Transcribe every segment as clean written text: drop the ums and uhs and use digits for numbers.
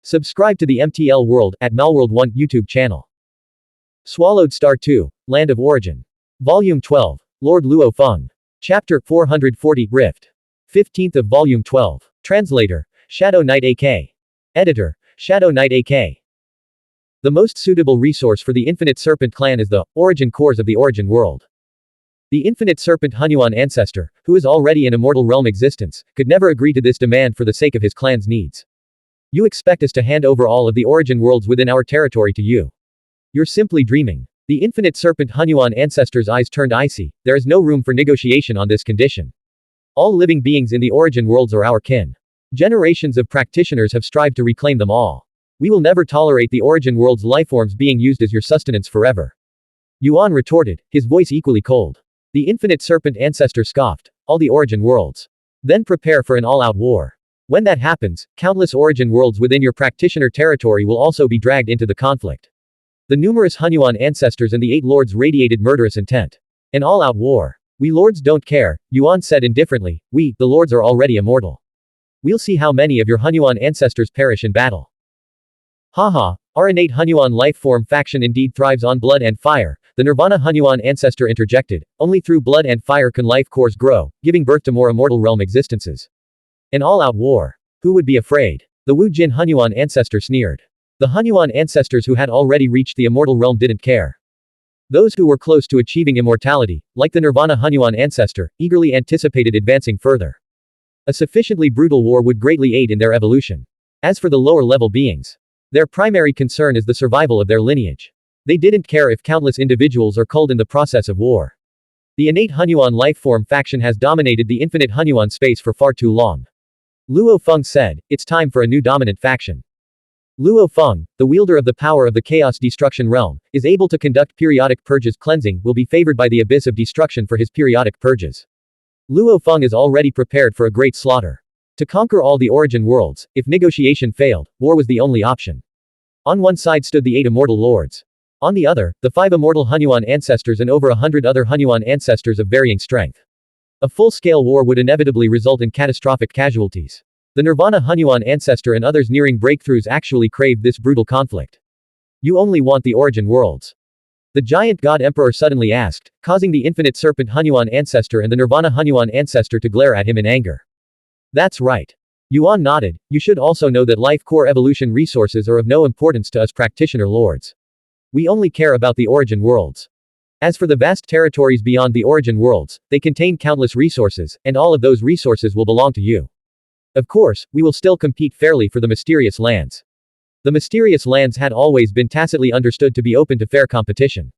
Subscribe to the MTL World at Malworld 1 YouTube channel. Swallowed Star 2, Land of Origin. Volume 12, Lord Luo Feng. Chapter 440, Rift. 15th of Volume 12. Translator, Shadow Knight AK. Editor, Shadow Knight AK. The most suitable resource for the Infinite Serpent clan is the origin cores of the origin world. The Infinite Serpent Xuanhuan ancestor, who is already in immortal realm existence, could never agree to this demand for the sake of his clan's needs. You expect us to hand over all of the origin worlds within our territory to you. You're simply dreaming. The Infinite Serpent Xuanhuan ancestor's eyes turned icy. There is no room for negotiation on this condition. All living beings in the origin worlds are our kin. Generations of practitioners have strived to reclaim them all. We will never tolerate the origin world's lifeforms being used as your sustenance forever. Yuan retorted, his voice equally cold. The Infinite Serpent ancestor scoffed. All the origin worlds. Then prepare for an all-out war. When that happens, countless origin worlds within your practitioner territory will also be dragged into the conflict. The numerous Xuanhuan ancestors and the 8 lords radiated murderous intent. An all-out war. We lords don't care, Yuan said indifferently. We, the lords, are already immortal. We'll see how many of your Xuanhuan ancestors perish in battle. Haha, our innate Xuanhuan life form faction indeed thrives on blood and fire, the Nirvana Xuanhuan ancestor interjected. Only through blood and fire can life cores grow, giving birth to more immortal realm existences. An all-out war. Who would be afraid? The Wu Jin Xuanhuan ancestor sneered. The Xuanhuan ancestors who had already reached the immortal realm didn't care. Those who were close to achieving immortality, like the Nirvana Xuanhuan ancestor, eagerly anticipated advancing further. A sufficiently brutal war would greatly aid in their evolution. As for the lower-level beings, their primary concern is the survival of their lineage. They didn't care if countless individuals are culled in the process of war. The innate Xuanhuan lifeform faction has dominated the infinite Xuanhuan space for far too long. Luo Feng said, it's time for a new dominant faction. Luo Feng, the wielder of the power of the Chaos Destruction realm, is able to conduct periodic purges. Cleansing will be favored by the abyss of destruction for his periodic purges. Luo Feng is already prepared for a great slaughter. To conquer all the origin worlds, if negotiation failed, war was the only option. On one side stood the 8 immortal lords. On the other, the 5 immortal Xuanhuan ancestors and over 100 other Xuanhuan ancestors of varying strength. A full-scale war would inevitably result in catastrophic casualties. The Nirvana Xuanhuan ancestor and others nearing breakthroughs actually craved this brutal conflict. You only want the origin worlds? The giant god emperor suddenly asked, causing the Infinite Serpent Xuanhuan ancestor and the Nirvana Xuanhuan ancestor to glare at him in anger. That's right. Yuan nodded. You should also know that life core evolution resources are of no importance to us practitioner lords. We only care about the origin worlds. As for the vast territories beyond the origin worlds, they contain countless resources, and all of those resources will belong to you. Of course, we will still compete fairly for the mysterious lands. The mysterious lands had always been tacitly understood to be open to fair competition.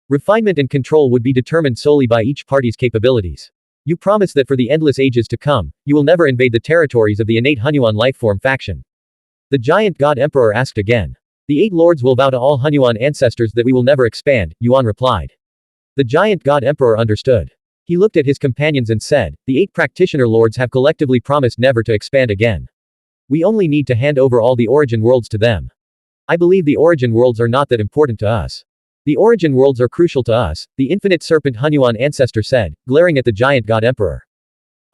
Refinement and control would be determined solely by each party's capabilities. You promise that for the endless ages to come, you will never invade the territories of the innate Xuanhuan lifeform faction. The giant god emperor asked again. The 8 lords will vow to all Xuanhuan ancestors that we will never expand, Yuan replied. The giant god emperor understood. He looked at his companions and said, the 8 practitioner lords have collectively promised never to expand again. We only need to hand over all the origin worlds to them. I believe the origin worlds are not that important to us. The origin worlds are crucial to us, the Infinite Serpent Xuanhuan ancestor said, glaring at the giant god emperor.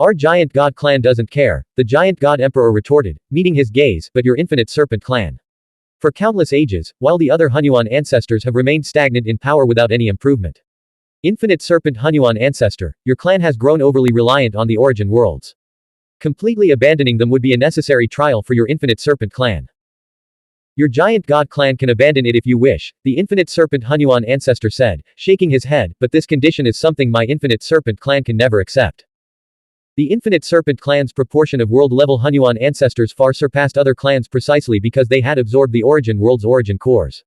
Our giant god clan doesn't care, the giant god emperor retorted, meeting his gaze, but your Infinite Serpent clan. For countless ages, while the other Xuanhuan ancestors have remained stagnant in power without any improvement. Infinite Serpent Xuanhuan ancestor, your clan has grown overly reliant on the origin worlds. Completely abandoning them would be a necessary trial for your Infinite Serpent clan. Your giant god clan can abandon it if you wish, the Infinite Serpent Xuanhuan ancestor said, shaking his head, but this condition is something my Infinite Serpent clan can never accept. The Infinite Serpent clan's proportion of world-level Xuanhuan ancestors far surpassed other clans precisely because they had absorbed the origin world's origin cores.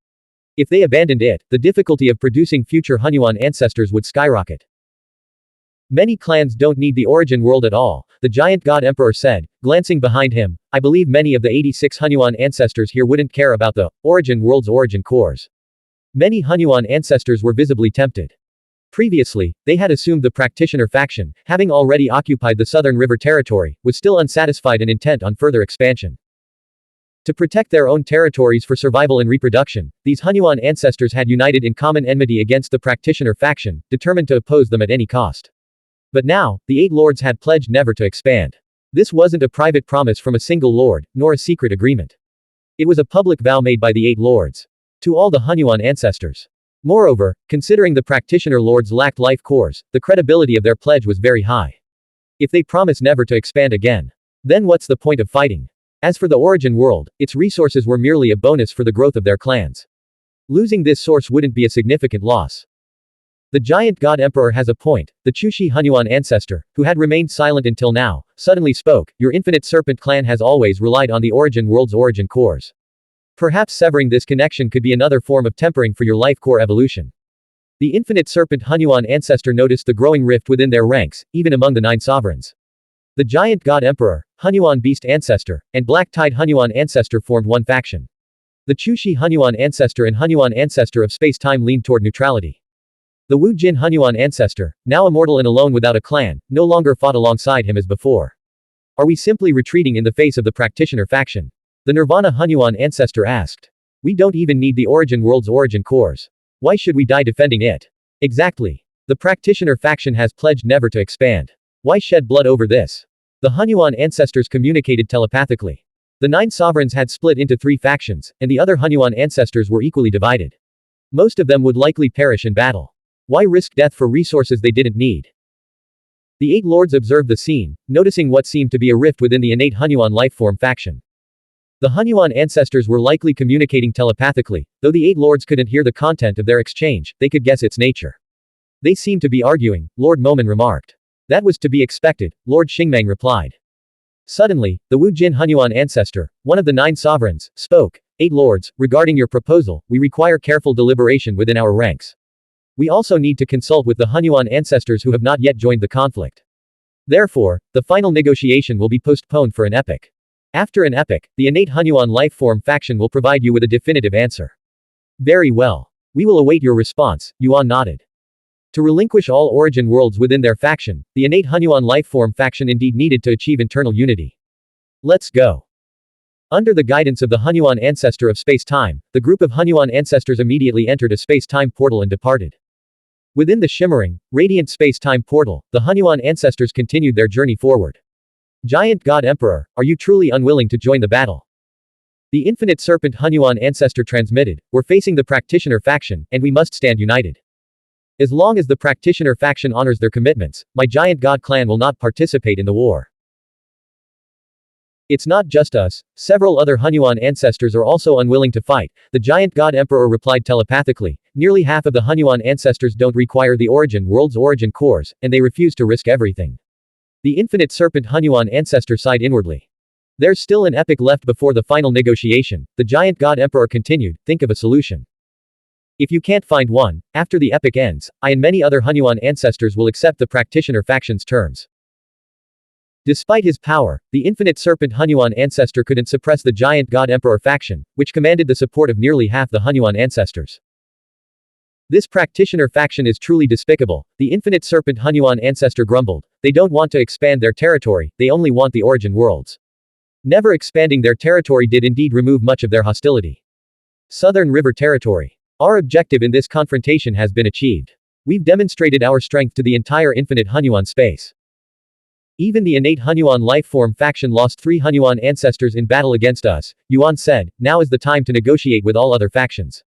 If they abandoned it, the difficulty of producing future Xuanhuan ancestors would skyrocket. Many clans don't need the origin world at all, the giant god emperor said, glancing behind him. I believe many of the 86 Xuanhuan ancestors here wouldn't care about the origin world's origin cores. Many Xuanhuan ancestors were visibly tempted. Previously, they had assumed the practitioner faction, having already occupied the southern river territory, was still unsatisfied and intent on further expansion. To protect their own territories for survival and reproduction, these Xuanhuan ancestors had united in common enmity against the practitioner faction, determined to oppose them at any cost. But now, the 8 lords had pledged never to expand. This wasn't a private promise from a single lord, nor a secret agreement. It was a public vow made by the 8 lords to all the Xuanhuan ancestors. Moreover, considering the practitioner lords lacked life cores, the credibility of their pledge was very high. If they promise never to expand again, then what's the point of fighting? As for the origin world, its resources were merely a bonus for the growth of their clans. Losing this source wouldn't be a significant loss. The giant god emperor has a point. The Chushi Xuanhuan ancestor, who had remained silent until now, suddenly spoke. Your infinite serpent clan has always relied on the origin world's origin cores. Perhaps severing this connection could be another form of tempering for your life core evolution. The infinite serpent Xuanhuan ancestor noticed the growing rift within their ranks, even among the 9 sovereigns. The giant god emperor, Xuanhuan beast ancestor, and black-tide Xuanhuan ancestor formed one faction. The Chushi Xuanhuan ancestor and Xuanhuan ancestor of space-time leaned toward neutrality. The Wu Jin Xuanhuan ancestor, now immortal and alone without a clan, no longer fought alongside him as before. Are we simply retreating in the face of the practitioner faction? The Nirvana Xuanhuan ancestor asked. We don't even need the origin world's origin cores. Why should we die defending it? Exactly. The practitioner faction has pledged never to expand. Why shed blood over this? The Xuanhuan ancestors communicated telepathically. The 9 sovereigns had split into 3 factions, and the other Xuanhuan ancestors were equally divided. Most of them would likely perish in battle. Why risk death for resources they didn't need? The 8 lords observed the scene, noticing what seemed to be a rift within the innate Xuanhuan lifeform faction. The Xuanhuan ancestors were likely communicating telepathically, though the 8 lords couldn't hear the content of their exchange, they could guess its nature. They seemed to be arguing, Lord Momen remarked. That was to be expected, Lord Xingmeng replied. Suddenly, the Wu Jin Xuanhuan ancestor, one of the 9 sovereigns, spoke. 8 lords, regarding your proposal, we require careful deliberation within our ranks. We also need to consult with the Xuanhuan ancestors who have not yet joined the conflict. Therefore, the final negotiation will be postponed for an epoch. After an epoch, the innate Xuanhuan lifeform faction will provide you with a definitive answer. Very well. We will await your response, Yuan nodded. To relinquish all origin worlds within their faction, the innate Xuanhuan lifeform faction indeed needed to achieve internal unity. Let's go. Under the guidance of the Xuanhuan ancestor of space-time, the group of Xuanhuan ancestors immediately entered a space-time portal and departed. Within the shimmering, radiant space-time portal, the Xuanhuan ancestors continued their journey forward. Giant God Emperor, are you truly unwilling to join the battle? The infinite serpent Xuanhuan ancestor transmitted, we're facing the practitioner faction, and we must stand united. As long as the practitioner faction honors their commitments, my giant god clan will not participate in the war. It's not just us, several other Xuanhuan ancestors are also unwilling to fight, the giant god emperor replied telepathically. Nearly half of the Xuanhuan ancestors don't require the origin world's origin cores, and they refuse to risk everything. The infinite serpent Xuanhuan ancestor sighed inwardly. There's still an epoch left before the final negotiation, the giant god emperor continued, think of a solution. If you can't find one, after the epoch ends, I and many other Xuanhuan ancestors will accept the practitioner faction's terms. Despite his power, the infinite serpent Xuanhuan ancestor couldn't suppress the giant god emperor faction, which commanded the support of nearly half the Xuanhuan ancestors. This practitioner faction is truly despicable, the infinite serpent Xuanhuan ancestor grumbled. They don't want to expand their territory, they only want the origin worlds. Never expanding their territory did indeed remove much of their hostility. Southern River Territory. Our objective in this confrontation has been achieved. We've demonstrated our strength to the entire infinite Xuanhuan space. Even the innate Xuanhuan lifeform faction lost 3 Xuanhuan ancestors in battle against us, Yuan said, now is the time to negotiate with all other factions.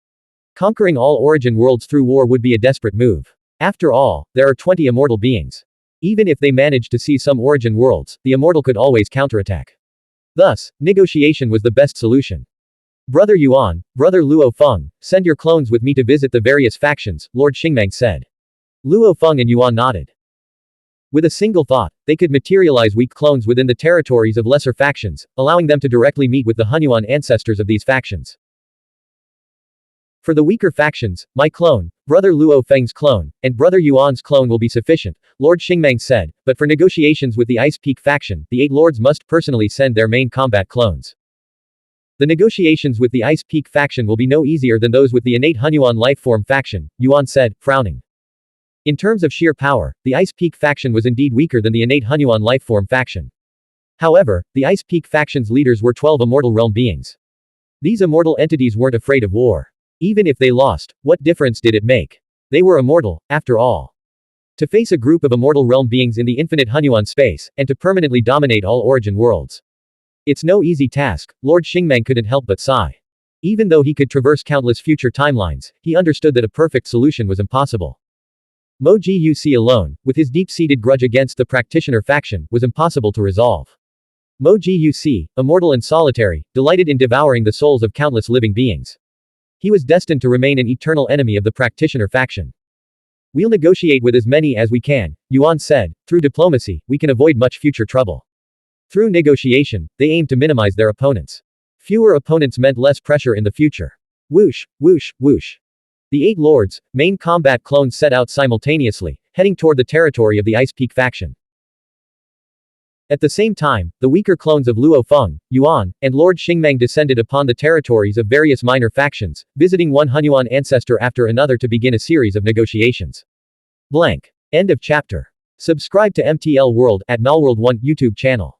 Conquering all origin worlds through war would be a desperate move. After all, there are 20 immortal beings. Even if they managed to seize some origin worlds, the immortal could always counterattack. Thus, negotiation was the best solution. Brother Yuan, Brother Luo Feng, send your clones with me to visit the various factions, Lord Xingmeng said. Luo Feng and Yuan nodded. With a single thought, they could materialize weak clones within the territories of lesser factions, allowing them to directly meet with the Xuanhuan ancestors of these factions. For the weaker factions, my clone, Brother Luo Feng's clone, and Brother Yuan's clone will be sufficient, Lord Xingmeng said, but for negotiations with the Ice Peak faction, the 8 lords must personally send their main combat clones. The negotiations with the Ice Peak faction will be no easier than those with the innate Xuanhuan lifeform faction, Yuan said, frowning. In terms of sheer power, the Ice Peak faction was indeed weaker than the innate Xuanhuan lifeform faction. However, the Ice Peak faction's leaders were 12 immortal realm beings. These immortal entities weren't afraid of war. Even if they lost, what difference did it make? They were immortal, after all. To face a group of immortal realm beings in the infinite Xuanhuan space, and to permanently dominate all origin worlds. It's no easy task, Lord Xingmeng couldn't help but sigh. Even though he could traverse countless future timelines, he understood that a perfect solution was impossible. Mo Jiuci alone, with his deep-seated grudge against the practitioner faction, was impossible to resolve. Mo Jiuci, immortal and solitary, delighted in devouring the souls of countless living beings. He was destined to remain an eternal enemy of the practitioner faction. We'll negotiate with as many as we can, Yuan said. Through diplomacy, we can avoid much future trouble. Through negotiation, they aimed to minimize their opponents. Fewer opponents meant less pressure in the future. Whoosh, whoosh, whoosh. The 8 lords, main combat clones set out simultaneously, heading toward the territory of the Ice Peak faction. At the same time, the weaker clones of Luo Feng, Yuan, and Lord Xingmeng descended upon the territories of various minor factions, visiting one Xuanhuan ancestor after another to begin a series of negotiations. Blank. End of chapter. Subscribe to MTL World at Malworld 1 YouTube channel.